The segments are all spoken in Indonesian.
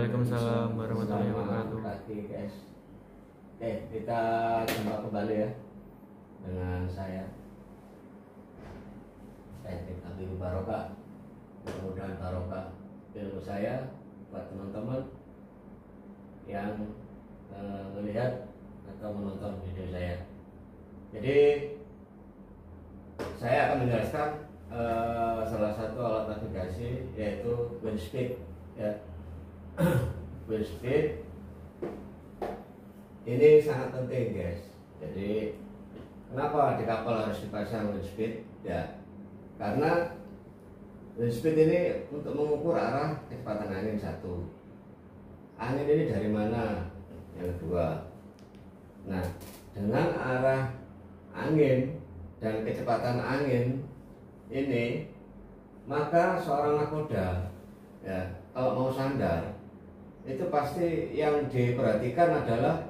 Waalaikumsalam warahmatullahi Selamat wabarakatuh. pagi guys. Oke, kita jumpa kembali ya dengan saya Teknik Habibur Barokah. Mudah-mudahan barokah ilmu saya buat teman-teman yang melihat atau menonton video saya. Jadi saya akan menjelaskan salah satu alat navigasi yaitu wind speed ya. Wind speed ini sangat penting guys. Jadi kenapa di kapal harus dipasang wind speed ya, karena wind speed ini untuk mengukur arah kecepatan angin satu, angin ini dari mana, yang kedua. Nah, dengan arah angin dan kecepatan angin ini, maka seorang nakoda ya kalau mau sandar itu pasti yang diperhatikan adalah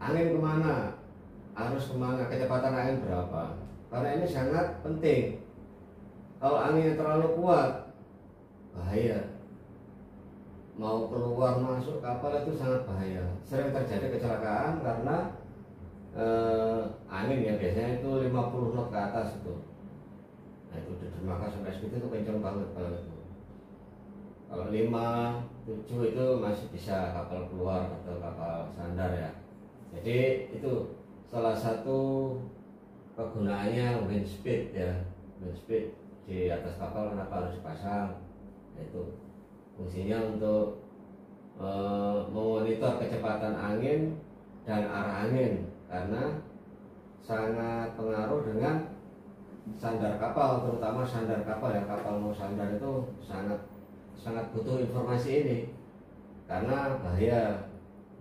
angin kemana, arus kemana, kecepatan angin berapa, karena ini sangat penting. Kalau anginnya terlalu kuat bahaya, mau keluar masuk kapal itu sangat bahaya. Sering terjadi kecelakaan karena angin yang biasanya itu 50 knot ke atas itu. Nah itu diterjemahkan sampai segitu itu kencang banget kalau itu. Kalau 5, 7 itu masih bisa kapal keluar atau kapal sandar ya. Jadi itu salah satu kegunaannya wind speed ya. Wind speed di atas kapal kenapa harus dipasang? Itu fungsinya untuk memonitor kecepatan angin dan arah angin, karena sangat pengaruh dengan sandar kapal, terutama sandar kapal ya. Kapal mau sandar itu sangat butuh informasi ini karena bahaya.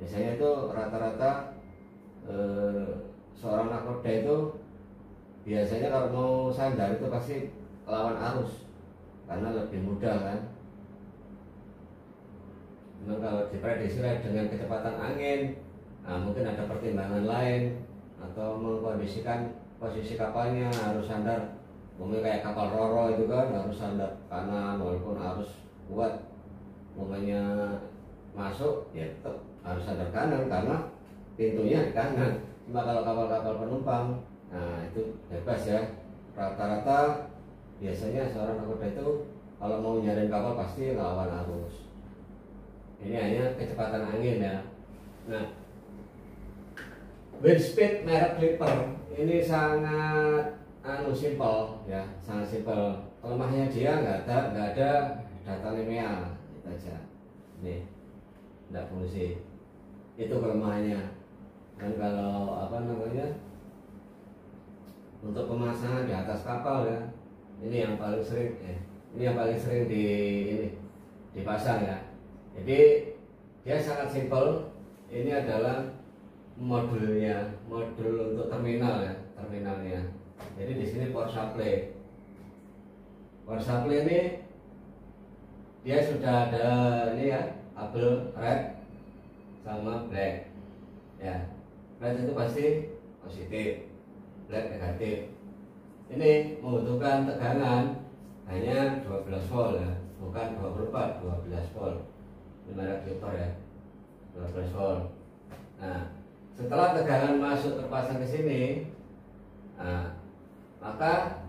Biasanya itu rata-rata seorang nakoda itu biasanya kalau mau sandar itu pasti lawan arus karena lebih mudah kan. Memang kalau diprediksi dengan kecepatan angin, nah mungkin ada pertimbangan lain atau mengkondisikan posisi kapalnya harus sandar. Mungkin kayak kapal roro itu kan harus sandar kanan walaupun arus kuat, momennya masuk ya tetap harus sandar kanan karena pintunya di kanan. Cuma kalau kapal-kapal penumpang, nah itu bebas ya. Rata-rata biasanya seorang nakoda itu kalau mau nyariin kapal pasti lawan arus. Ini hanya kecepatan angin ya. Nah, wind speed merek Clipper ini sangat simple ya, sangat simple. Lemahnya dia nggak ada data linear, itu aja. Nih, tidak fungsi. Itu kelemahannya. Dan kalau untuk pemasangan di atas kapal ya, ini yang paling sering dipasang ya. Jadi dia sangat simpel. Ini adalah modulnya, modul untuk terminalnya. Jadi di sini power supply. Power supply ini dia sudah ada ini ya, kabel red sama black. Ya, red itu pasti positif, black negatif. Ini membutuhkan tegangan hanya 12 volt ya, bukan 24, 12 volt. Ini merek Clipper ya, 12 volt. Nah, setelah tegangan masuk terpasang ke sini, nah, maka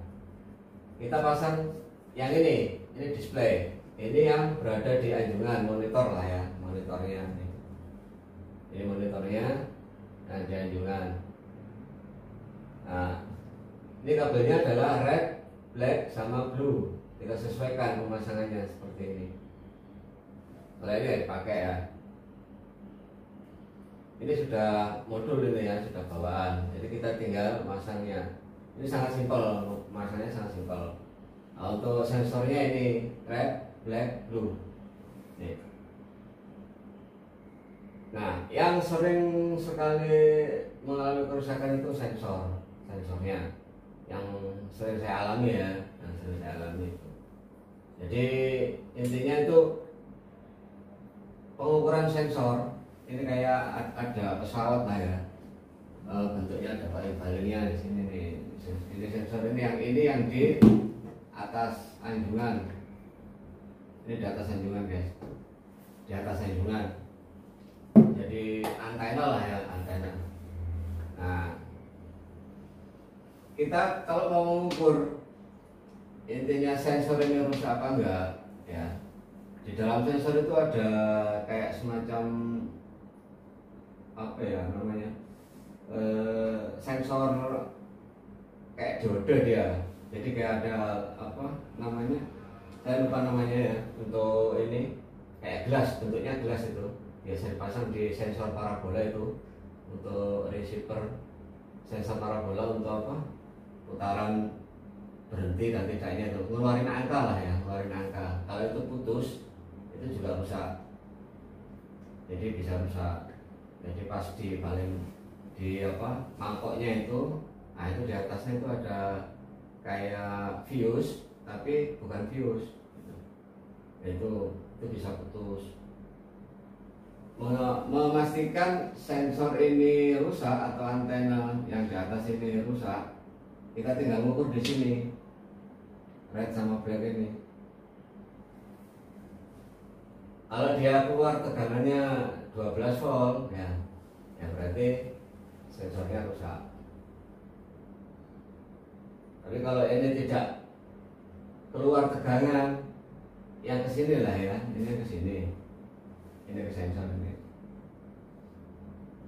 kita pasang yang ini display. Ini yang berada di anjungan monitor lah ya, monitornya. Ini monitornya, nah di anjungan. Nah, ini kabelnya adalah red, black, sama blue. Kita sesuaikan pemasangannya seperti ini. Setelah ini dipakai ya. Ini sudah modul ini ya, sudah bawaan. Jadi kita tinggal masangnya. Ini sangat simpel, masangnya sangat simpel. Nah, untuk sensornya ini red, black, blue. Nih. Nah, yang sering sekali mengalami kerusakan itu sensornya. Yang sering saya alami ya, itu. Jadi intinya itu pengukuran sensor ini kayak ada pesawat lah ya, bentuknya ada baling-balingnya di sini nih. Ini sensor ini yang di atas anjungan. Ini di atas anjungan guys. di atas sanjungan. Jadi antena lah ya, antena. Nah, kita kalau mau mengukur intinya sensor ini rusak apa enggak ya, di dalam sensor itu ada kayak semacam apa ya namanya, sensor kayak diode dia. Jadi kayak ada apa namanya, saya lupa namanya ya, untuk ini kayak gelas, bentuknya gelas itu biasa dipasang di sensor parabola itu untuk receiver. Sensor parabola untuk apa, putaran berhenti dan tidaknya, itu ngeluarin angka lah ya, ngeluarin angka. Kalau itu putus itu juga rusak, jadi bisa rusak. Jadi pas di paling di apa mangkoknya itu, nah itu di atasnya itu ada kayak fuse tapi bukan fuse itu bisa putus. Memastikan sensor ini rusak atau antena yang di atas ini rusak, kita tinggal ngukur di sini red sama black ini. Kalau dia keluar tegangannya 12 volt ya, berarti sensornya rusak. Tapi kalau ini tidak keluar tegangan yang ke sini lah ya, ini ke sini, ini ke sensor ini.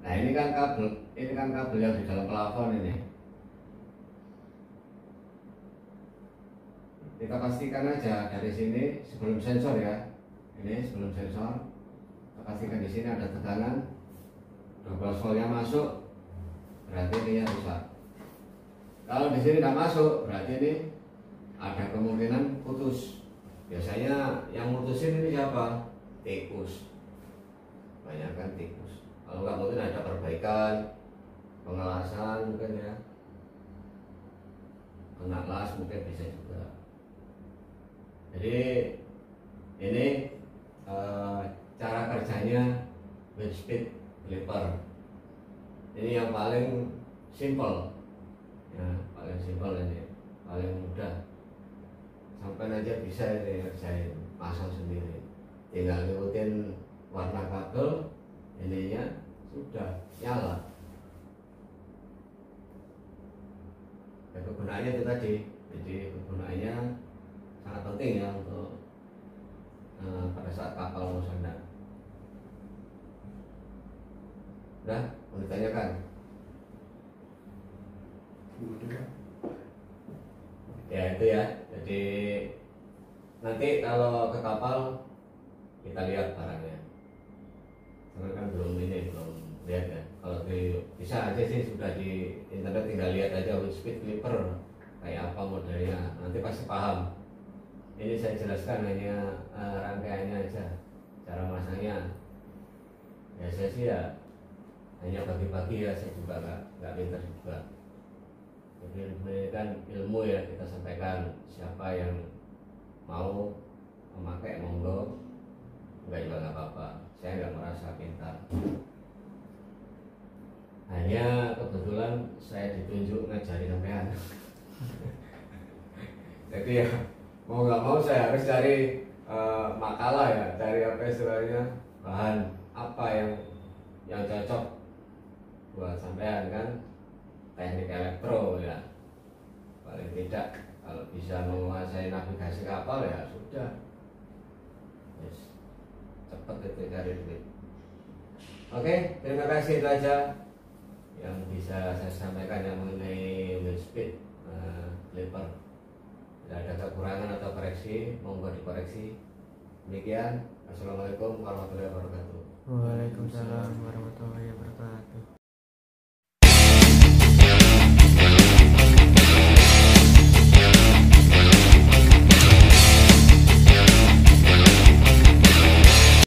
Nah ini kan kabel yang di dalam plafon ini. Kita pastikan aja dari sini sebelum sensor ya, ini sebelum sensor, kita pastikan di sini ada tegangan 12 volt yang masuk, berarti ini yang rusak. Kalau di sini tidak masuk, berarti ini ada kemungkinan putus. Biasanya yang mutusin ini siapa? Tikus. Banyak kan tikus. Kalau nggak mungkin ada perbaikan, pengelasan mungkin ya, kena las mungkin bisa juga. Jadi ini cara kerjanya wave speed flipper. Ini yang paling simple ya, paling simple ini, paling mudah. Sampai aja bisa ini kerjain, pasang sendiri, tinggal ngikutin warna kabel, ininya sudah nyala. Ya, kegunaannya itu tadi, jadi kegunaannya sangat penting ya untuk pada saat kapal mau sandar. Udah, mau ditanyakan? Ya itu ya, jadi nanti kalau ke kapal kita lihat barangnya. Karena kan belum lihat ya. Kalau bisa aja sih, sudah di internet tinggal lihat aja wave speed flipper kayak apa modelnya, nanti pasti paham. Ini saya jelaskan hanya rangkaiannya aja, cara masangnya. Ya saya sih ya hanya bagi-bagi ya, saya juga nggak pintar juga. Jadi ini kan ilmu ya, kita sampaikan. Siapa yang mau memakai monggo, enggak juga nggak apa-apa. Saya nggak merasa pintar. Hanya kebetulan saya ditunjuk ngajari sampean. Jadi ya mau nggak mau saya harus cari makalah ya, cari apa istilahnya, bahan apa yang cocok buat sampean kan. Teknik elektro ya, paling tidak kalau bisa menguasai navigasi kapal ya sudah, yes, cepat itu cari duit. Oke, terima kasih, itu aja yang bisa saya sampaikan yang mengenai wave speed flipper. Tidak ada kekurangan atau koreksi, monggo dikoreksi. Demikian, assalamualaikum warahmatullahi wabarakatuh. Waalaikumsalam warahmatullahi wabarakatuh.